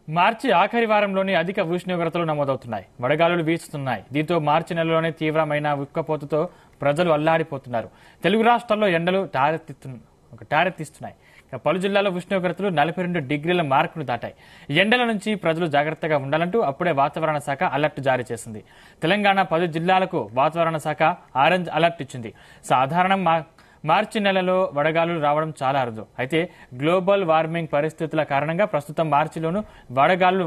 మార్చి ఆఖరి వారంలోనే అధిక ఉష్ణోగ్రతలు నమోదవుతున్నాయి. వడగాలులు వీస్తున్నాయి. దీంతో మార్చి నెలలోనే తీవ్రమైన ఉక్కపోతతో ప్రజలు అల్లాడిపోతున్నారు. తెలుగు రాష్ట్రాల్లో ఎండలు టారెత్తిస్తున్నాయి. పలు జిల్లాల్లో ఉష్ణోగ్రతలు 42 డిగ్రీల మార్కును దాటాయి. ఎండల నుంచి ప్రజలు జాగ్రత్తగా ఉండాలంటూ అప్పుడే వాతావరణ శాఖ అలర్ట్ జారీ చేసింది. తెలంగాణ 10 జిల్లాలకు వాతావరణ శాఖ ఆరెంజ్ అలర్ట్ ఇచ్చింది. సాధారణం మార్చి నెలలో వడగాలులు రావడం చాలా అరుదు. అయితే గ్లోబల్ వార్మింగ్ పరిస్థితుల కారణంగా ప్రస్తుతం మార్చిలోనూ వడగాలులు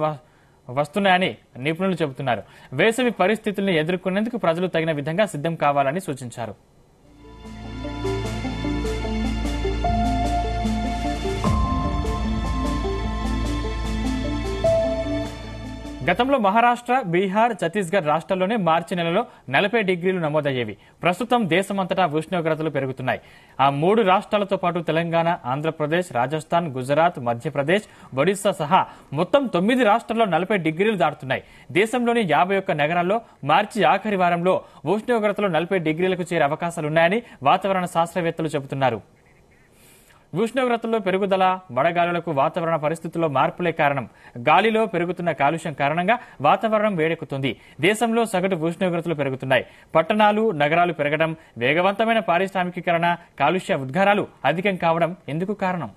వస్తున్నాయని నిపుణులు చెబుతున్నారు. వేసవి పరిస్థితుల్ని ఎదుర్కొనేందుకు ప్రజలు తగిన విధంగా సిద్ధం కావాలని సూచించారు. గతంలో మహారాష్ట్ర, బీహార్, ఛత్తీస్గఢ్ రాష్ట్రాల్లోనే మార్చి నెలలో 40 డిగ్రీలు నమోదయ్యేవి. ప్రస్తుతం దేశమంతటా ఉష్ణోగ్రతలు పెరుగుతున్నాయి. ఆ 3 రాష్ట్రాలతో పాటు తెలంగాణ, ఆంధ్రప్రదేశ్, రాజస్థాన్, గుజరాత్, మధ్యప్రదేశ్, ఒడిశా సహా మొత్తం 9 రాష్ట్రాల్లో 40 డిగ్రీలు దాటుతున్నాయి. దేశంలోని 51 నగరాల్లో మార్చి ఆఖరి వారంలో ఉష్ణోగ్రతలు 40 డిగ్రీలకు చేరే అవకాశాలున్నాయని వాతావరణ శాస్త్రవేత్తలు చెబుతున్నారు. ఉష్ణోగ్రతల్లో పెరుగుదల, వడగాలులకు వాతావరణ పరిస్థితుల్లో మార్పులే కారణం. గాలిలో పెరుగుతున్న కాలుష్యం కారణంగా వాతావరణం వేడెక్కుతుంది. దేశంలో సగటు ఉష్ణోగ్రతలు పెరుగుతున్నాయి. పట్టణాలు, నగరాలు పెరగడం, వేగవంతమైన పారిశ్రామికీకరణ, కాలుష్య ఉద్గారాలు అధికం కావడం ఎందుకు కారణం?